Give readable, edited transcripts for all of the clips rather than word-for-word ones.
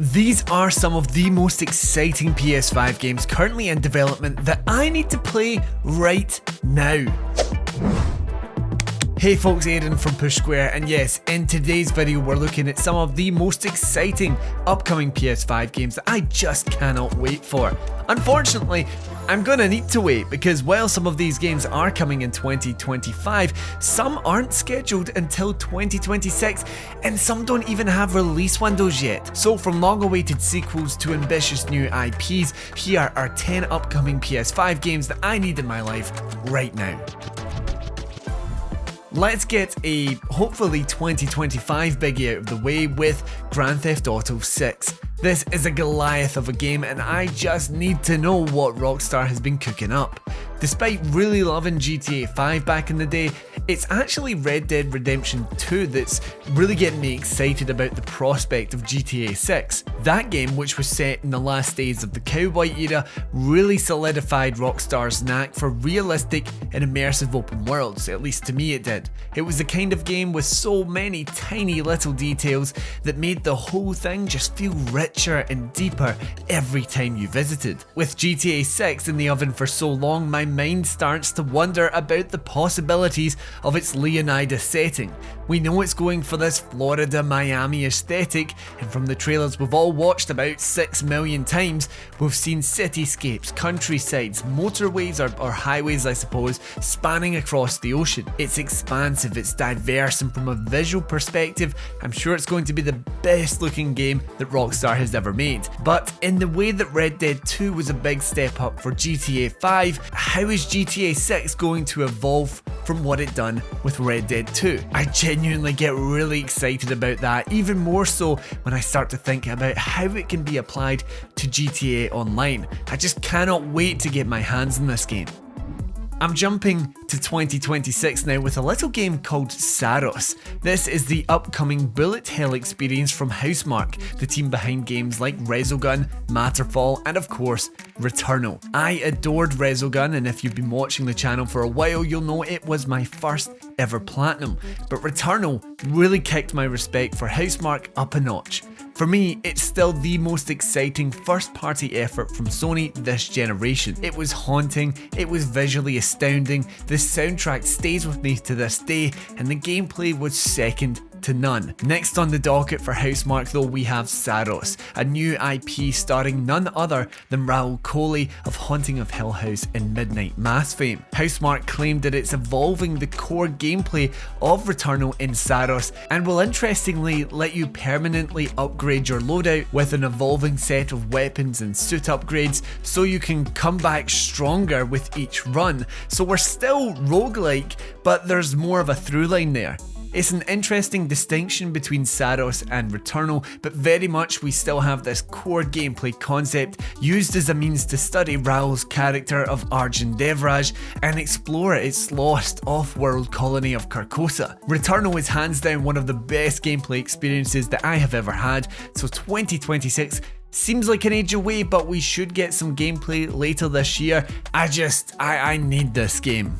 These are some of the most exciting PS5 games currently in development that I need to play right now. Hey folks, Aidan from Push Square, and yes, in today's video we're looking at some of the most exciting upcoming PS5 games that I just cannot wait for. Unfortunately, I'm gonna need to wait because while some of these games are coming in 2025, some aren't scheduled until 2026 and some don't even have release windows yet. So from long-awaited sequels to ambitious new IPs, here are 10 upcoming PS5 games that I need in my life right now. Let's get a hopefully 2025 biggie out of the way with Grand Theft Auto 6. This is a Goliath of a game and I just need to know what Rockstar has been cooking up. Despite really loving GTA 5 back in the day, it's actually Red Dead Redemption 2 that's really getting me excited about the prospect of GTA 6. That game, which was set in the last days of the Cowboy era, really solidified Rockstar's knack for realistic and immersive open worlds, at least to me it did. It was the kind of game with so many tiny little details that made the whole thing just feel richer and deeper every time you visited. With GTA 6 in the oven for so long, my mind starts to wonder about the possibilities of its Leonidas setting. We know it's going for this Florida, Miami aesthetic, and from the trailers we've all watched about 6 million times, we've seen cityscapes, countrysides, motorways or highways I suppose, spanning across the ocean. It's expansive, it's diverse, and from a visual perspective, I'm sure it's going to be the best looking game that Rockstar has ever made. But in the way that Red Dead 2 was a big step up for GTA 5, how is GTA 6 going to evolve from what it done with Red Dead 2? I genuinely get really excited about that, even more so when I start to think about how it can be applied to GTA Online. I just cannot wait to get my hands on this game. I'm jumping to 2026 now with a little game called Saros. This is the upcoming bullet hell experience from Housemarque, the team behind games like Resogun, Matterfall, and of course, Returnal. I adored Resogun, and if you've been watching the channel for a while, you'll know it was my first ever platinum. But Returnal really kicked my respect for Housemarque up a notch. For me, it's still the most exciting first-party effort from Sony this generation. It was haunting, it was visually astounding, the soundtrack stays with me to this day, and the gameplay was second to none. Next on the docket for Housemarque though, we have Saros, a new IP starring none other than Raoul Coley of Haunting of Hill House and Midnight Mass fame. Housemarque claimed that it's evolving the core gameplay of Returnal in Saros and will interestingly let you permanently upgrade your loadout with an evolving set of weapons and suit upgrades so you can come back stronger with each run. So we're still roguelike, but there's more of a through line there. It's an interesting distinction between Saros and Returnal, but very much we still have this core gameplay concept used as a means to study Raoul's character of Arjun Devraj and explore its lost off-world colony of Carcosa. Returnal is hands down one of the best gameplay experiences that I have ever had, so 2026 seems like an age away, but we should get some gameplay later this year. I need this game.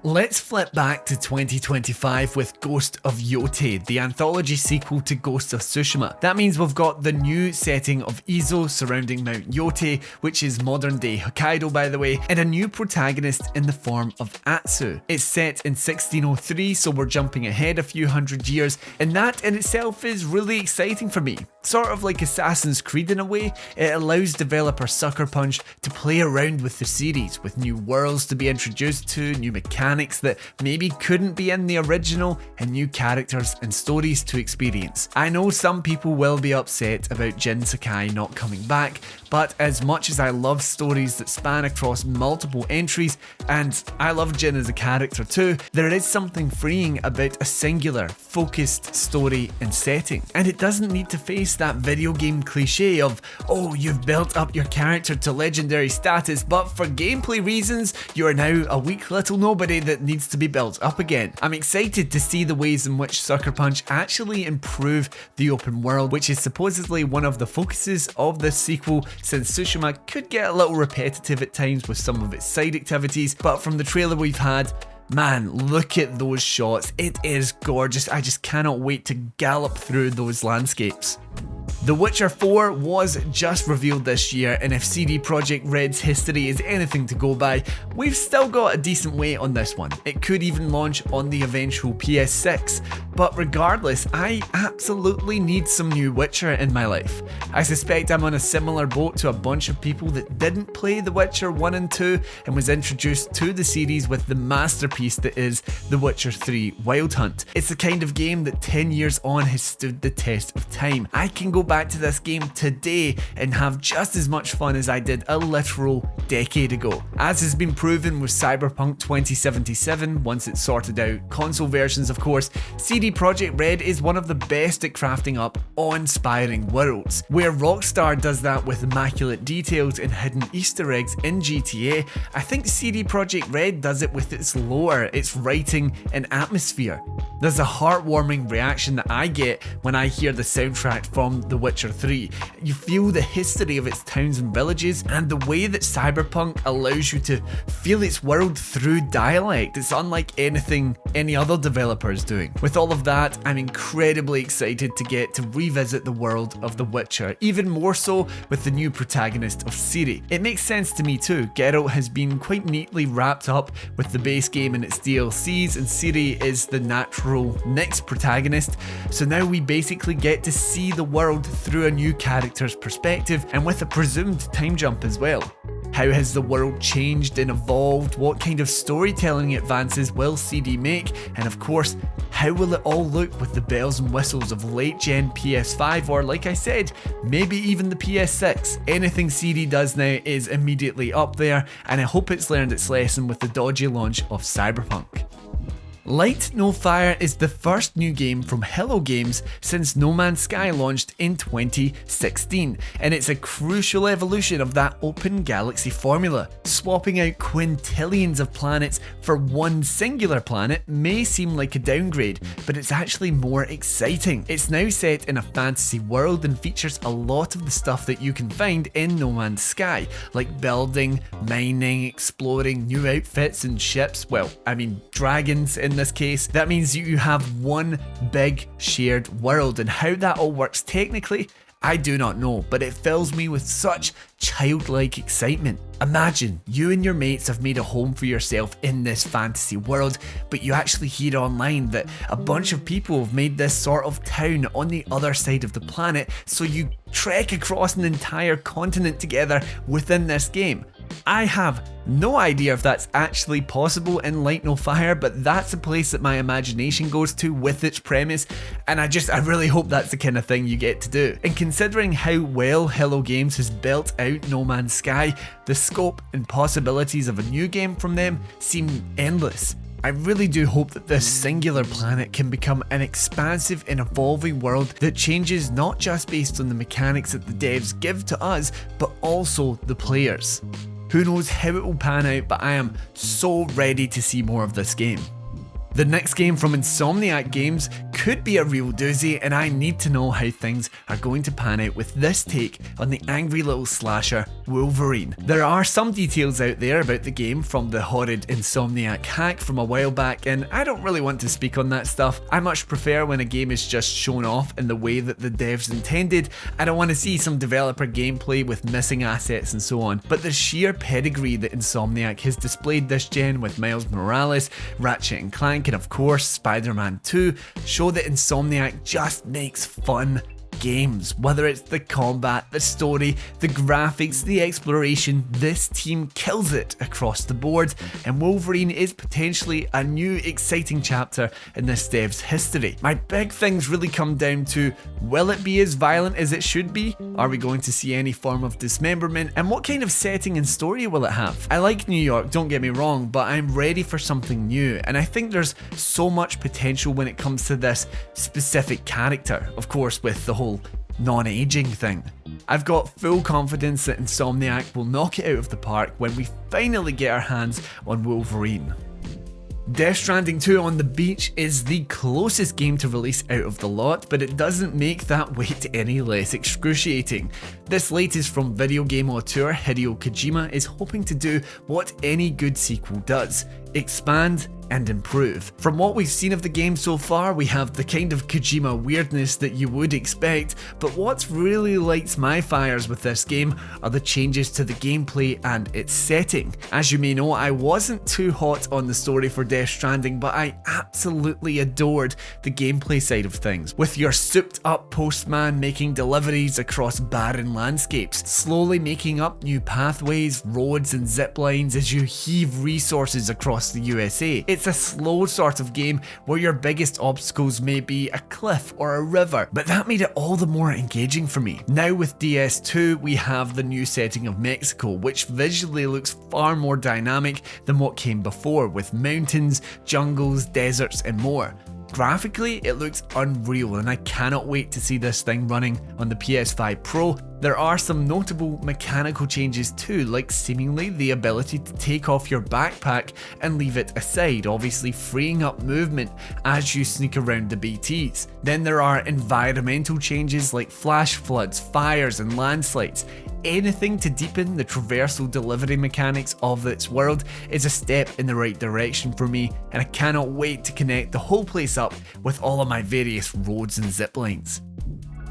Let's flip back to 2025 with Ghost of Yotei, the anthology sequel to Ghost of Tsushima. That means we've got the new setting of Izo surrounding Mount Yotei, which is modern day Hokkaido by the way, and a new protagonist in the form of Atsu. It's set in 1603, so we're jumping ahead a few hundred years, and that in itself is really exciting for me. Sort of like Assassin's Creed in a way, it allows developer Sucker Punch to play around with the series, with new worlds to be introduced to, new mechanics that maybe couldn't be in the original, and new characters and stories to experience. I know some people will be upset about Jin Sakai not coming back, but as much as I love stories that span across multiple entries, and I love Jin as a character too, there is something freeing about a singular, focused story and setting. And it doesn't need to face that video game cliche of, oh, you've built up your character to legendary status, but for gameplay reasons, you are now a weak little nobody that needs to be built up again. I'm excited to see the ways in which Sucker Punch actually improve the open world, which is supposedly one of the focuses of this sequel, since Tsushima could get a little repetitive at times with some of its side activities, but from the trailer we've had, man, look at those shots, it is gorgeous. I just cannot wait to gallop through those landscapes. The Witcher 4 was just revealed this year, and if CD Projekt Red's history is anything to go by, we've still got a decent wait on this one. It could even launch on the eventual PS6, but regardless, I absolutely need some new Witcher in my life. I suspect I'm on a similar boat to a bunch of people that didn't play The Witcher 1 and 2 and was introduced to the series with the masterpiece that is The Witcher 3 Wild Hunt. It's the kind of game that 10 years on has stood the test of time. I can go back to this game today and have just as much fun as I did a literal decade ago. As has been proven with Cyberpunk 2077, once it's sorted out console versions of course, CD Projekt Red is one of the best at crafting up awe-inspiring worlds. Where Rockstar does that with immaculate details and hidden Easter eggs in GTA, I think CD Projekt Red does it with its lore, its writing and atmosphere. There's a heartwarming reaction that I get when I hear the soundtrack from The Witcher 3. You feel the history of its towns and villages, and the way that Cyberpunk allows you to feel its world through dialect. It's unlike anything any other developer is doing. With all of that, I'm incredibly excited to get to revisit the world of The Witcher, even more so with the new protagonist of Ciri. It makes sense to me too. Geralt has been quite neatly wrapped up with the base game and its DLCs, and Ciri is the natural next protagonist, so now we basically get to see the world through a new character's perspective and with a presumed time jump as well. How has the world changed and evolved? What kind of storytelling advances will CD make? And of course, how will it all look with the bells and whistles of late gen PS5 or, like I said, maybe even the PS6? Anything CD does now is immediately up there, and I hope it's learned its lesson with the dodgy launch of Cyberpunk. Light No Fire is the first new game from Hello Games since No Man's Sky launched in 2016, and it's a crucial evolution of that open galaxy formula. Swapping out quintillions of planets for one singular planet may seem like a downgrade, but it's actually more exciting. It's now set in a fantasy world and features a lot of the stuff that you can find in No Man's Sky, like building, mining, exploring, new outfits and ships, well, I mean dragons in this case. That means you have one big shared world, and how that all works technically, I do not know, but it fills me with such childlike excitement. Imagine you and your mates have made a home for yourself in this fantasy world, but you actually hear online that a bunch of people have made this sort of town on the other side of the planet, so you trek across an entire continent together within this game. I have no idea if that's actually possible in Light No Fire, but that's a place that my imagination goes to with its premise, and I really hope that's the kind of thing you get to do. And considering how well Hello Games has built out No Man's Sky, the scope and possibilities of a new game from them seem endless. I really do hope that this singular planet can become an expansive and evolving world that changes not just based on the mechanics that the devs give to us, but also the players. Who knows how it will pan out, but I am so ready to see more of this game. The next game from Insomniac Games could be a real doozy, and I need to know how things are going to pan out with this take on the angry little slasher Wolverine. There are some details out there about the game from the horrid Insomniac hack from a while back, and I don't really want to speak on that stuff. I much prefer when a game is just shown off in the way that the devs intended. I don't want to see some developer gameplay with missing assets and so on, but the sheer pedigree that Insomniac has displayed this gen with Miles Morales, Ratchet & Clank, and of course Spider-Man 2 show that Insomniac just makes fun games. Whether it's the combat, the story, the graphics, the exploration, this team kills it across the board, and Wolverine is potentially a new exciting chapter in this dev's history. My big things really come down to, will it be as violent as it should be? Are we going to see any form of dismemberment? And what kind of setting and story will it have? I like New York, don't get me wrong, but I'm ready for something new, and I think there's so much potential when it comes to this specific character, of course with the whole non-aging thing. I've got full confidence that Insomniac will knock it out of the park when we finally get our hands on Wolverine. Death Stranding 2 on the beach is the closest game to release out of the lot, but it doesn't make that wait any less excruciating. This latest from video game auteur Hideo Kojima is hoping to do what any good sequel does: expand, and improve. From what we've seen of the game so far, we have the kind of Kojima weirdness that you would expect, but what's really lights my fires with this game are the changes to the gameplay and its setting. As you may know, I wasn't too hot on the story for Death Stranding, but I absolutely adored the gameplay side of things, with your souped up postman making deliveries across barren landscapes, slowly making up new pathways, roads and zip lines as you heave resources across the USA. It's a slow sort of game where your biggest obstacles may be a cliff or a river, but that made it all the more engaging for me. Now with DS2 we have the new setting of Mexico, which visually looks far more dynamic than what came before, with mountains, jungles, deserts and more. Graphically, it looks unreal and I cannot wait to see this thing running on the PS5 Pro. There are some notable mechanical changes too, like seemingly the ability to take off your backpack and leave it aside, obviously freeing up movement as you sneak around the BTs. Then there are environmental changes like flash floods, fires and landslides. Anything to deepen the traversal delivery mechanics of this world is a step in the right direction for me, and I cannot wait to connect the whole place up with all of my various roads and zip lines.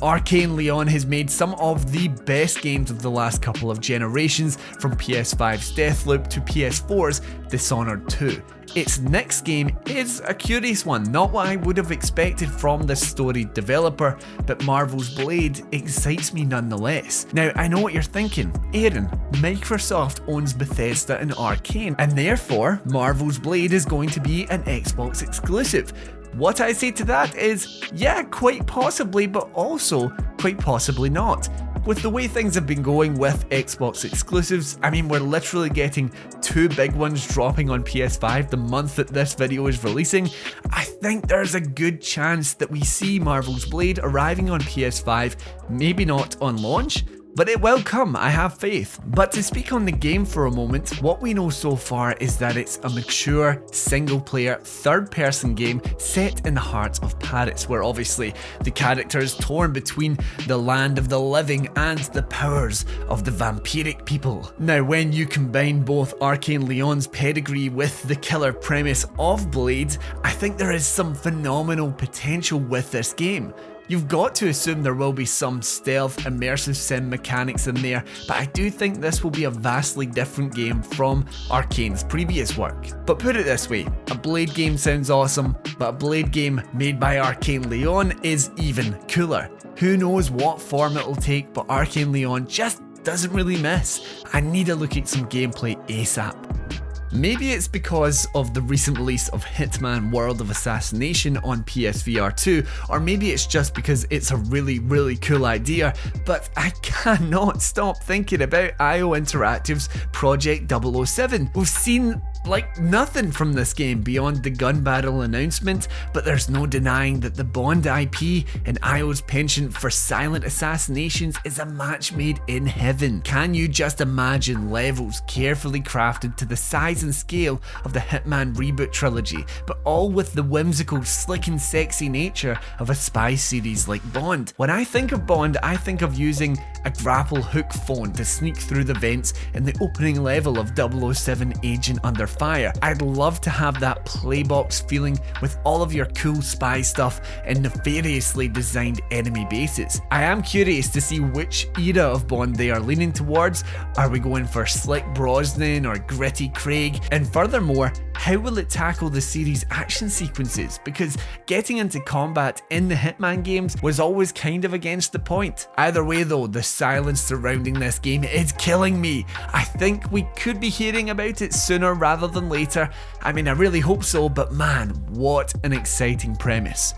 Arcane Leon has made some of the best games of the last couple of generations, from PS5's Deathloop to PS4's Dishonored 2. Its next game is a curious one, not what I would have expected from this storied developer, but Marvel's Blade excites me nonetheless. Now, I know what you're thinking, Aaron, Microsoft owns Bethesda and Arcane, and therefore Marvel's Blade is going to be an Xbox exclusive. What I say to that is, yeah, quite possibly, but also quite possibly not. With the way things have been going with Xbox exclusives, I mean, we're literally getting two big ones dropping on PS5 the month that this video is releasing. I think there's a good chance that we see Marvel's Blade arriving on PS5, maybe not on launch, but it will come, I have faith. But to speak on the game for a moment, what we know so far is that it's a mature, single-player, third-person game set in the heart of Paris, where obviously the character is torn between the land of the living and the powers of the vampiric people. Now, when you combine both Arcane Leon's pedigree with the killer premise of Blade, I think there is some phenomenal potential with this game. You've got to assume there will be some stealth, immersive sim mechanics in there, but I do think this will be a vastly different game from Arcane's previous work. But put it this way, a Blade game sounds awesome, but a Blade game made by Arcane Leon is even cooler. Who knows what form it'll take, but Arcane Leon just doesn't really miss. I need to look at some gameplay ASAP. Maybe it's because of the recent release of Hitman World of Assassination on PSVR 2, or maybe it's just because it's a really cool idea, but I cannot stop thinking about IO Interactive's Project 007. We've seen like nothing from this game beyond the gun barrel announcement, but there's no denying that the Bond IP and IO's penchant for silent assassinations is a match made in heaven. Can you just imagine levels carefully crafted to the size and scale of the Hitman reboot trilogy, but all with the whimsical, slick and sexy nature of a spy series like Bond? When I think of Bond, I think of using a grapple hook phone to sneak through the vents in the opening level of 007 Agent Under Fire. I'd love to have that playbox feeling with all of your cool spy stuff and nefariously designed enemy bases. I am curious to see which era of Bond they are leaning towards. Are we going for slick Brosnan or gritty Craig? And furthermore, how will it tackle the series' action sequences? Because getting into combat in the Hitman games was always kind of against the point. Either way though, the silence surrounding this game is killing me. I think we could be hearing about it sooner rather than later. I mean, I really hope so, but man, what an exciting premise.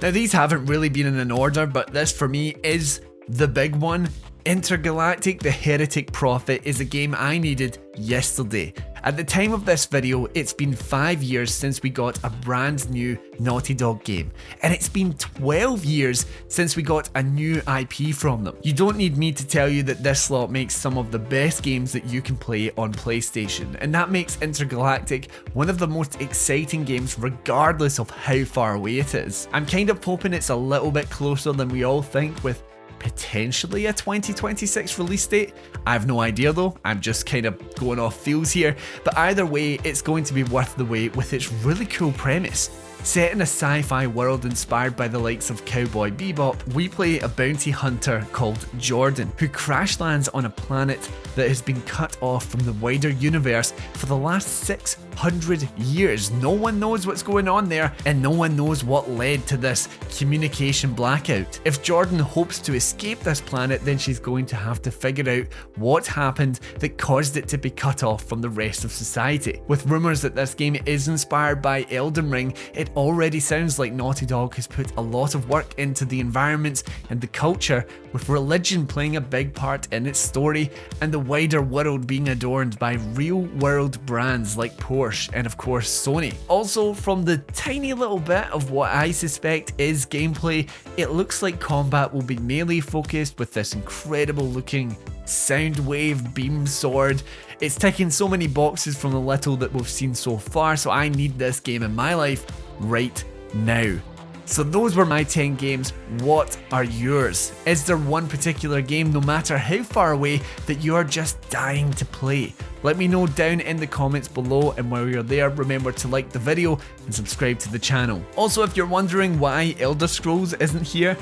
Now, these haven't really been in an order, but this for me is the big one. Intergalactic, the Heretic Prophet is a game I needed yesterday. At the time of this video, it's been 5 years since we got a brand new Naughty Dog game, and it's been 12 years since we got a new IP from them. You don't need me to tell you that this slot makes some of the best games that you can play on PlayStation, and that makes Intergalactic one of the most exciting games regardless of how far away it is. I'm kind of hoping it's a little bit closer than we all think, with potentially a 2026 release date. I have no idea though, I'm just kind of going off feels here, but either way it's going to be worth the wait with its really cool premise. Set in a sci-fi world inspired by the likes of Cowboy Bebop, we play a bounty hunter called Jordan, who crash lands on a planet that has been cut off from the wider universe for the last 600 years. No one knows what's going on there, and no one knows what led to this communication blackout. If Jordan hopes to escape this planet, then she's going to have to figure out what happened that caused it to be cut off from the rest of society. With rumours that this game is inspired by Elden Ring, it already sounds like Naughty Dog has put a lot of work into the environments and the culture, with religion playing a big part in its story and the wider world being adorned by real world brands like Porsche and of course Sony. Also, from the tiny little bit of what I suspect is gameplay, it looks like combat will be melee focused with this incredible looking Soundwave beam sword. It's ticking so many boxes from the little that we've seen so far, so I need this game in my life right now. So those were my 10 games. What are yours? Is there one particular game, no matter how far away, that you are just dying to play? Let me know down in the comments below, and while you're there, remember to like the video and subscribe to the channel. Also, if you're wondering why Elder Scrolls isn't here,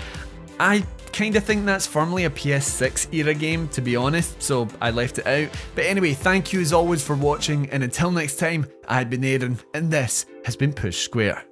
I kinda think that's firmly a PS6 era game, to be honest, so I left it out. But anyway, thank you as always for watching, and until next time, I've been Aaron, and this has been Push Square.